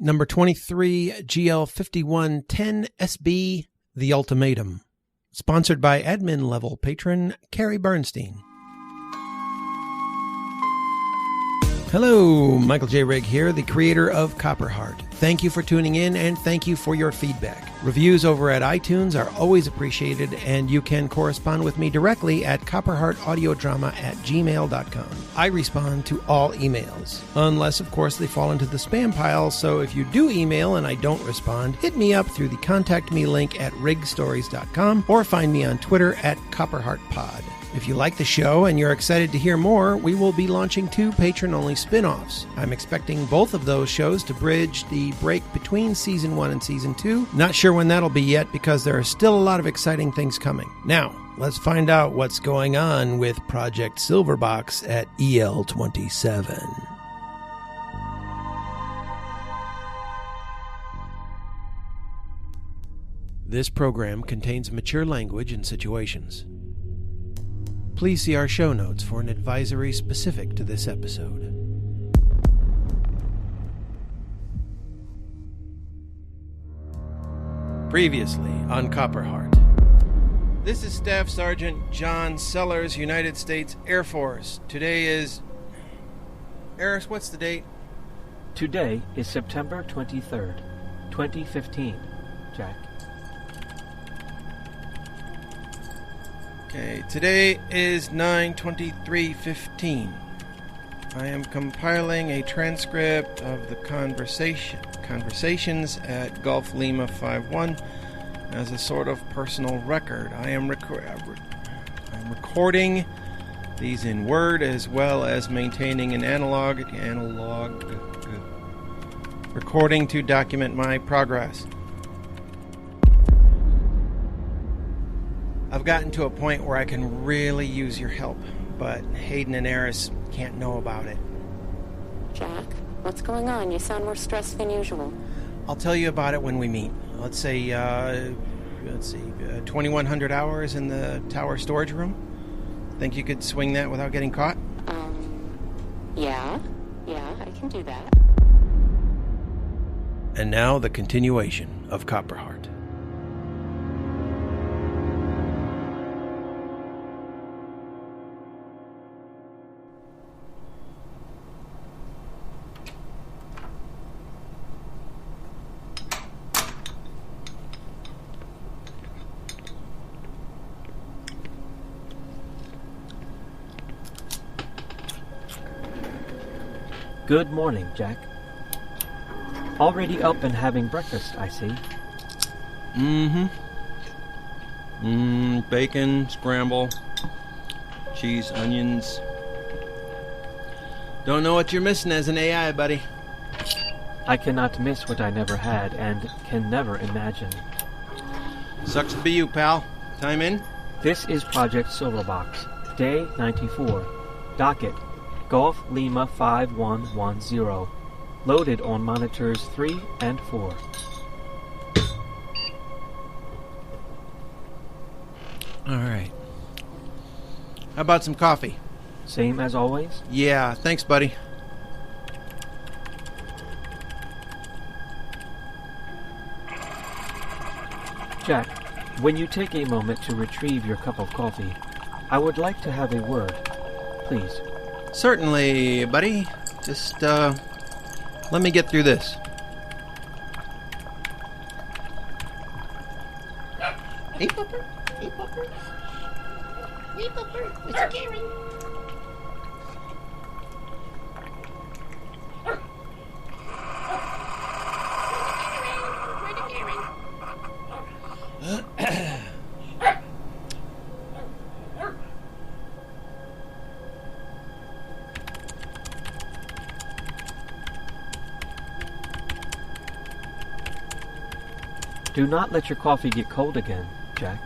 Number 23, GL5110SB, The Ultimatum. Sponsored by admin level patron Carrie Bernstein. Hello, Michael J. Rigg here, the creator of Copperheart. Thank you for tuning in and thank you for your feedback. Reviews over at iTunes are always appreciated, and you can correspond with me directly at copperheartaudiodrama@gmail.com. I respond to all emails, unless, of course, they fall into the spam pile, so if you do email and I don't respond, hit me up through the Contact Me link at rigstories.com or find me on Twitter at copperheartpod. If you like the show and you're excited to hear more, we will be launching 2 patron-only spin-offs. I'm expecting both of those shows to bridge the break between Season 1 and Season 2. Not sure when that'll be yet because there are still a lot of exciting things coming. Now, let's find out what's going on with Project Silverbox at EL27. This program contains mature language and situations. Please see our show notes for an advisory specific to this episode. Previously on Copperheart. This is Staff Sergeant John Sellers, United States Air Force. Today is... Eris, what's the date? Today is September 23rd, 2015, Jack. Okay, today is 9/23/15. I am compiling a transcript of the conversations at Gulf Lima 51 as a sort of personal record. I am recording these in Word as well as maintaining an analog recording to document my progress. I've gotten to a point where I can really use your help, but Hayden and Eris can't know about it. Jack, what's going on? You sound more stressed than usual. I'll tell you about it when we meet. Let's say, 2,100 hours in the tower storage room. Think you could swing that without getting caught? Yeah, I can do that. And now the continuation of Copperheart. Good morning, Jack. Already up and having breakfast, I see. Bacon, scramble, cheese, onions. Don't know what you're missing as an AI, buddy. I cannot miss what I never had and can never imagine. Sucks to be you, pal. Time in? This is Project Silverbox, Day 94. Docket, Gulf Lima 5110. Loaded on monitors 3 and 4. Alright. How about some coffee? Same as always? Yeah, thanks, buddy. Jack, when you take a moment to retrieve your cup of coffee, I would like to have a word, please. Certainly, buddy. Just, let me get through this. Hey, Pupper. Hey, Pupper. Hey, Pupper. What's Karen? Do not let your coffee get cold again, Jack.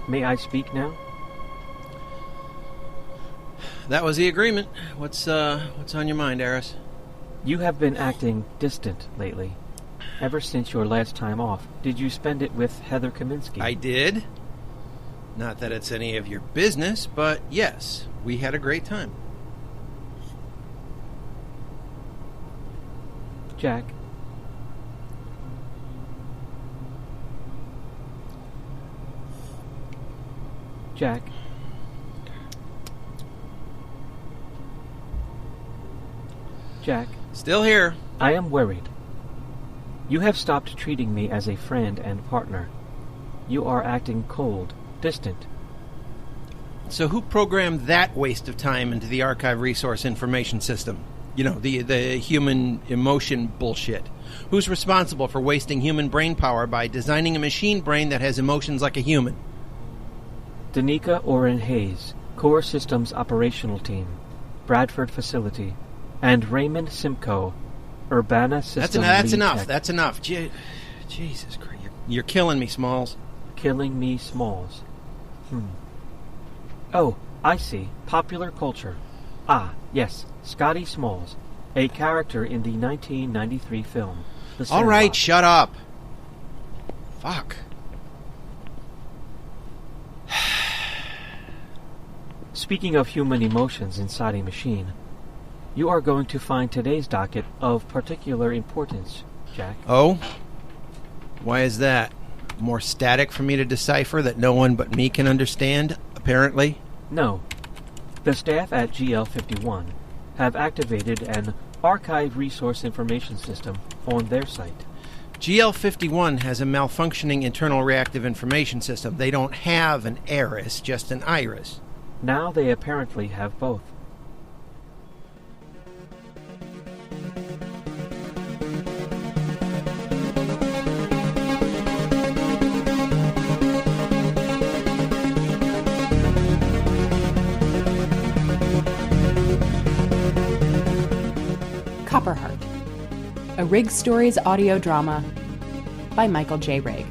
May I speak now? that was the agreement. What's on your mind, Eris? You have been acting distant lately. Ever since your last time off. Did you spend it with Heather Kaminsky? I did. Not that it's any of your business, but yes, we had a great time. Jack. Jack. Jack. Still here. I am worried. You have stopped treating me as a friend and partner. You are acting cold, distant. So who programmed that waste of time into the Archive Resource Information System? You know, the human emotion bullshit. Who's responsible for wasting human brain power by designing a machine brain that has emotions like a human? Danica Oren Hayes, Core Systems Operational Team, Bradford Facility, and Raymond Simcoe, Urbana Systems That's Lead enough. Tech. That's enough. Jesus Christ. You're killing me, Smalls. Killing me, Smalls. Oh, I see. Popular culture. Ah, yes. Scotty Smalls, a character in the 1993 film. The All right, Sandbox. shut up. Fuck. Speaking of human emotions inside a machine, you are going to find today's docket of particular importance, Jack. Oh? Why is that? More static for me to decipher that no one but me can understand, apparently? No. The staff at GL51 have activated an Archive Resource Information System on their site. GL51 has a malfunctioning internal reactive information system. They don't have an Eris, just an Iris. Now they apparently have both. Copperheart, a Rig Stories audio drama by Michael J. Rigg.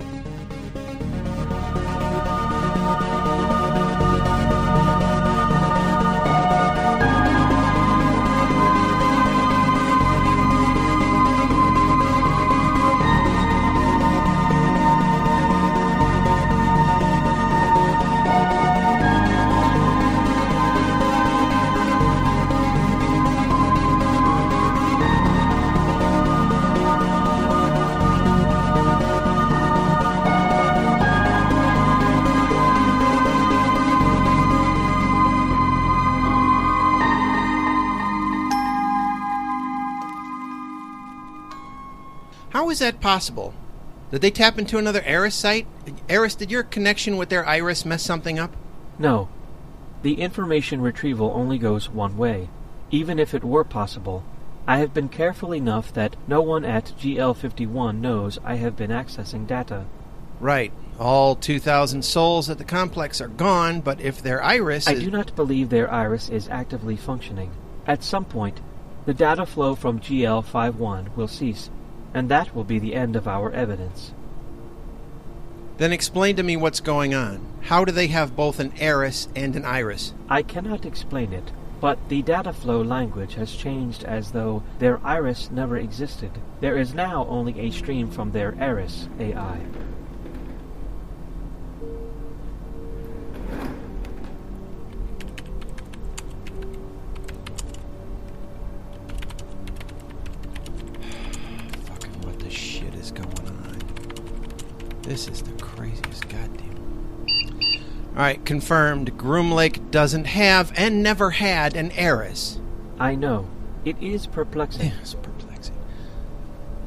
How is that possible? Did they tap into another Eris site? Eris, did your connection with their Iris mess something up? No. The information retrieval only goes one way. Even if it were possible, I have been careful enough that no one at GL51 knows I have been accessing data. Right. All 2,000 souls at the complex are gone, but if their Iris I is... do not believe their iris is actively functioning. At some point, the data flow from GL51 will cease, and that will be the end of our evidence. Then explain to me what's going on. How do they have both an Eris and an Iris? I cannot explain it, but the data flow language has changed as though their iris never existed. There is now only a stream from their Eris AI. This is the craziest goddamn... Alright, confirmed. Groom Lake doesn't have and never had an Eris. I know. It is perplexing. It's perplexing.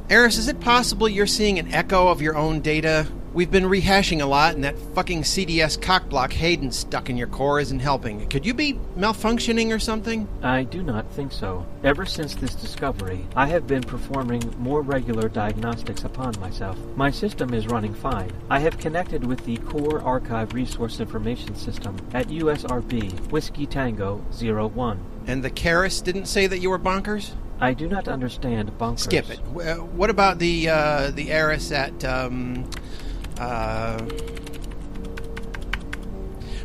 Eris, is it possible you're seeing an echo of your own data? We've been rehashing a lot, and that fucking CDS cockblock Hayden stuck in your core isn't helping. Could you be malfunctioning or something? I do not think so. Ever since this discovery, I have been performing more regular diagnostics upon myself. My system is running fine. I have connected with the Core Archive Resource Information System at USRB Whiskey Tango 01. And the Karis didn't say that you were bonkers? I do not understand bonkers. Skip it. What about the Eris at...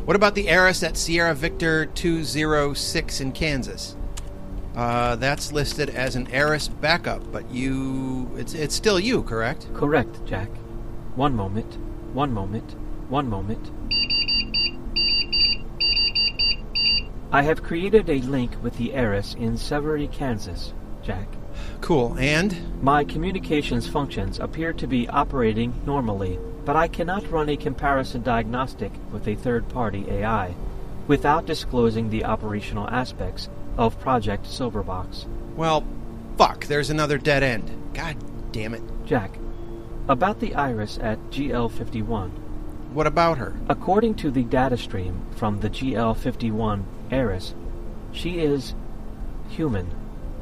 What about the heiress at Sierra Victor 206 in Kansas? That's listed as an heiress backup, but it's still you, correct? Correct, Jack. One moment. I have created a link with the heiress in Severy, Kansas, Jack. Cool, and? My communications functions appear to be operating normally, but I cannot run a comparison diagnostic with a third-party AI without disclosing the operational aspects of Project Silverbox. Well, fuck, there's another dead end. God damn it. Jack, about the iris at GL51. What about her? According to the data stream from the GL51 heiress, she is human.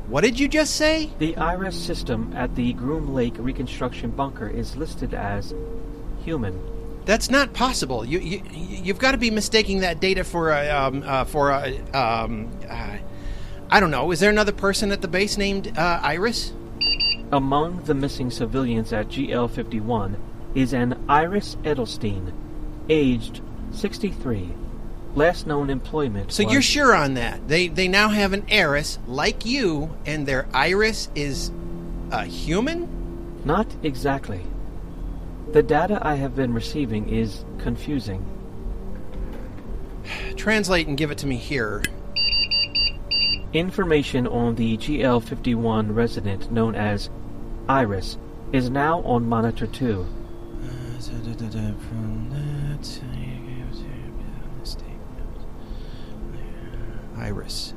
What did you just say? The iris system at the Groom Lake Reconstruction Bunker is listed as human. That's not possible. You've got to be mistaking that data for I don't know. Is there another person at the base named Iris? Among the missing civilians at GL51 is an Iris Edelstein, aged 63. Last known employment So you're sure on that? They now have an heiress like you, and their Iris is a human? Not exactly. The data I have been receiving is confusing. Translate and give it to me here. Information on the GL51 resident known as Iris is now on Monitor 2. Iris.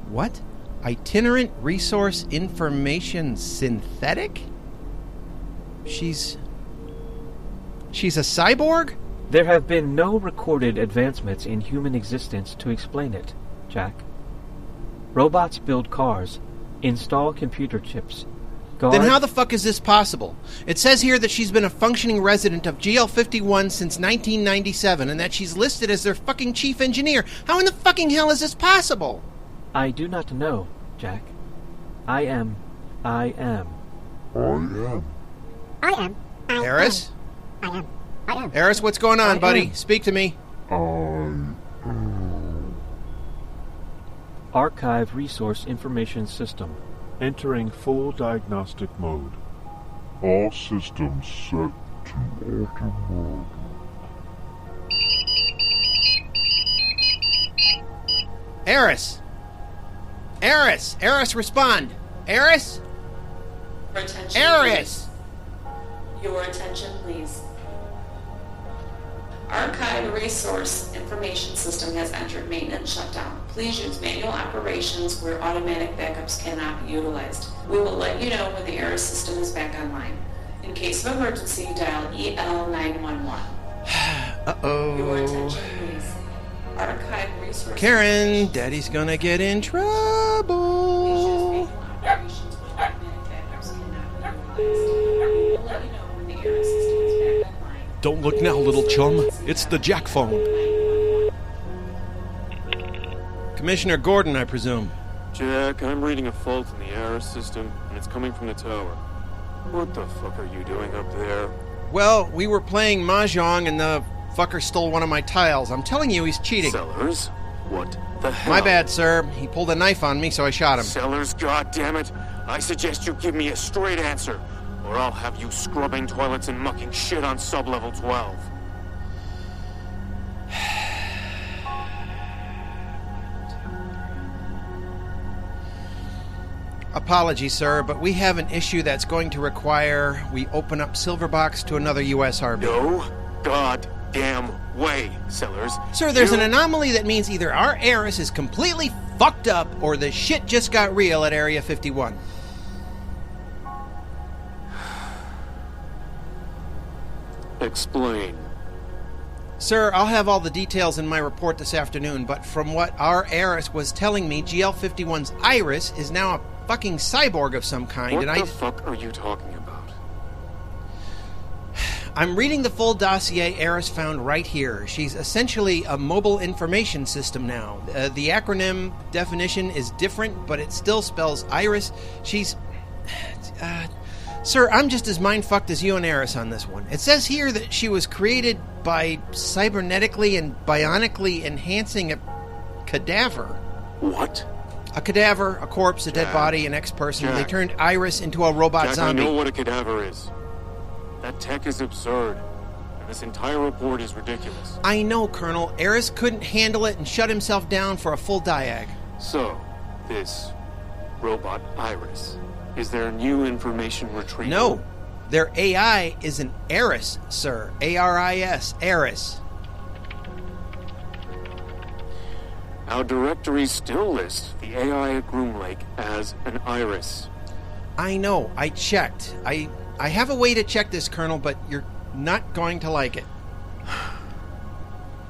What? Itinerant Resource Information Synthetic? She's a cyborg? There have been no recorded advancements in human existence to explain it, Jack. Robots build cars, install computer chips. Then how the fuck is this possible? It says here that she's been a functioning resident of GL51 since 1997 and that she's listed as their fucking chief engineer. How in the fucking hell is this possible? I do not know, Jack. I am. Eris? Eris, what's going on, buddy? Speak to me. Archive Resource Information System. Entering full diagnostic mode. All systems set to auto mode. Eris! Eris, respond! Eris? Attention, Eris! please. Your attention, please. Archive Resource Information System has entered maintenance shutdown. Please use manual operations where automatic backups cannot be utilized. We will let you know when the error system is back online. In case of emergency, dial EL911. Uh-oh. Your attention, please. Archive Resource... Karen, Daddy's gonna get in trouble. Please use manual operations where automatic backups cannot be utilized. We will let you know when the error system is back online. Don't look now, little chum. It's the Jack phone. Commissioner Gordon, I presume. Jack, I'm reading a fault in the error system, and it's coming from the tower. What the fuck are you doing up there? Well, we were playing Mahjong and the fucker stole one of my tiles. I'm telling you, he's cheating. Sellers? What the hell? My bad, sir. He pulled a knife on me, so I shot him. Sellers, goddammit! I suggest you give me a straight answer, or I'll have you scrubbing toilets and mucking shit on sub-level 12. Apologies, sir, but we have an issue that's going to require we open up Silverbox to another USRB. No goddamn way, Sellers. Sir, there's an anomaly that means either our heiress is completely fucked up or the shit just got real at Area 51. Explain. Sir, I'll have all the details in my report this afternoon, but from what our heiress was telling me, GL51's Iris is now a fucking cyborg of some kind, What and the fuck are you talking about? I'm reading the full dossier Eris found right here. She's essentially a mobile information system now. The acronym definition is different, but it still spells Iris. She's... Sir, I'm just as mind-fucked as you and Eris on this one. It says here that she was created by cybernetically and bionically enhancing a cadaver. What? A cadaver, a corpse, a dead body, an ex-person. Jack. They turned Iris into a robot Jack, zombie. I know what a cadaver is. That tech is absurd. And this entire report is ridiculous. I know, Colonel. Eris couldn't handle it and shut himself down for a full diag. So, this robot Iris, is there new information retrieval? No. Their AI is an Eris, sir. A-R-I-S. Eris. Our directory still lists the AI at Groom Lake as an Iris. I know. I checked. I have a way to check this, Colonel, but you're not going to like it.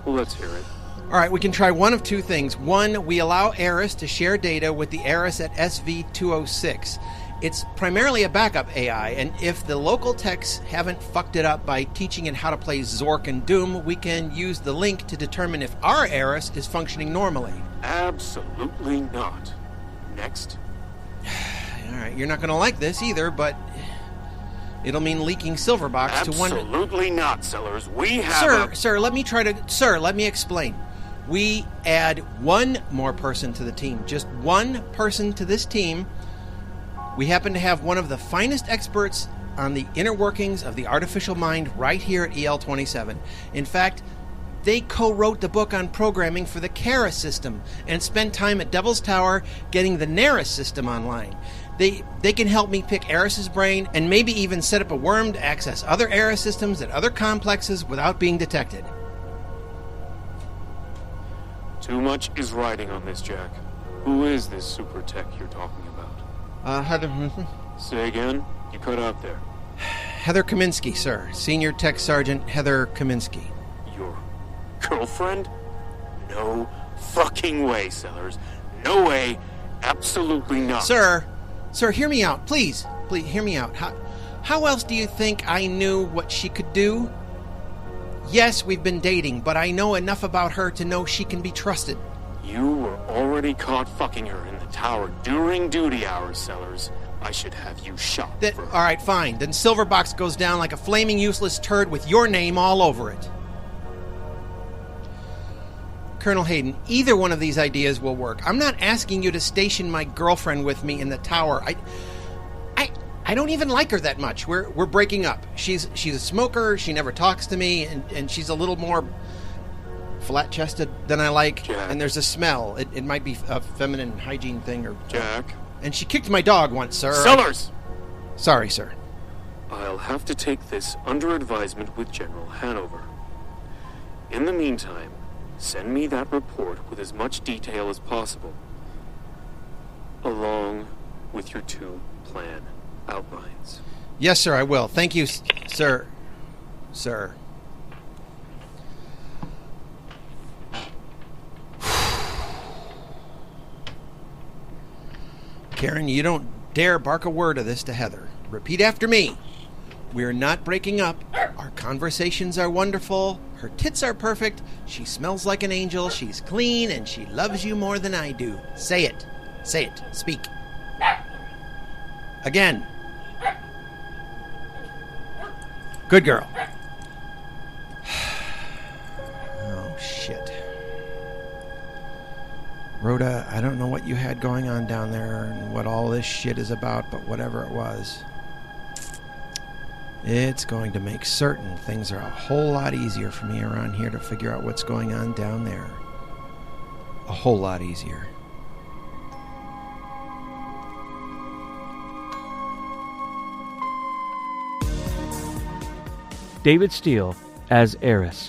Well, let's hear it. All right, we can try one of two things. One, we allow Eris to share data with the Eris at SV-206. It's primarily a backup AI, and if the local techs haven't fucked it up by teaching it how to play Zork and Doom, we can use the link to determine if our Eris is functioning normally. Absolutely not. Next. All right, you're not going to like this either, but it'll mean leaking Silverbox to one... Absolutely not, Sellers. We have Sir, let me explain. We add one more person to the team. Just one person to this team. We happen to have one of the finest experts on the inner workings of the artificial mind right here at EL27. In fact, they co-wrote the book on programming for the Kara system and spent time at Devil's Tower getting the Neris system online. They can help me pick Eris's brain and maybe even set up a worm to access other Eris systems at other complexes without being detected. Too much is riding on this, Jack. Who is this super tech you're talking about? Heather... Say again? You cut out there. Heather Kaminsky, sir. Senior Tech Sergeant Heather Kaminsky. Your girlfriend? No fucking way, Sellers. No way. Absolutely not. Sir, hear me out. Please, hear me out. How else do you think I knew what she could do? Yes, we've been dating, but I know enough about her to know she can be trusted. You were already caught fucking her in the tower during duty hours, Sellers. I should have you shot for her. All right, fine. Then Silverbox goes down like a flaming useless turd with your name all over it. Colonel Hayden, either one of these ideas will work. I'm not asking you to station my girlfriend with me in the tower. I don't even like her that much. We're breaking up. She's a smoker. She never talks to me, and she's a little more flat-chested than I like. Jack. And there's a smell. It might be a feminine hygiene thing or... Jack. And she kicked my dog once, sir. Sellers! Sorry, sir. I'll have to take this under advisement with General Hanover. In the meantime, send me that report with as much detail as possible, along with your 2 plan outlines. Yes, sir, I will. Thank you, sir. Sir. Karen, you don't dare bark a word of this to Heather. Repeat after me. We're not breaking up. Our conversations are wonderful. Her tits are perfect. She smells like an angel. She's clean, and she loves you more than I do. Say it. Say it. Speak. Again. Good girl. Oh, shit. Rhoda, I don't know what you had going on down there and what all this shit is about, but whatever it was, it's going to make certain things are a whole lot easier for me around here to figure out what's going on down there. A whole lot easier. David Steele as Eris.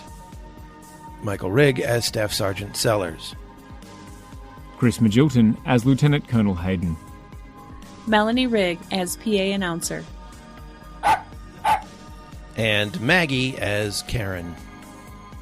Michael Rigg as Staff Sergeant Sellers. Chris Magilton as Lieutenant Colonel Hayden. Melanie Rigg as PA Announcer. And Maggie as Karen.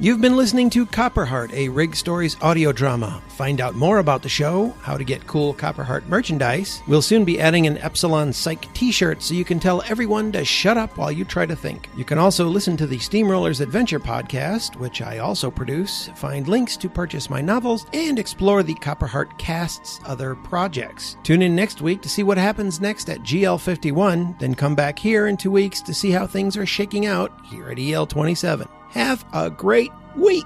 You've been listening to Copperheart, a Rig Stories audio drama. Find out more about the show, how to get cool Copperheart merchandise. We'll soon be adding an Epsilon Psych t-shirt so you can tell everyone to shut up while you try to think. You can also listen to the Steamrollers Adventure podcast, which I also produce, find links to purchase my novels, and explore the Copperheart cast's other projects. Tune in next week to see what happens next at GL51, then come back here in 2 weeks to see how things are shaking out here at EL27. Have a great week!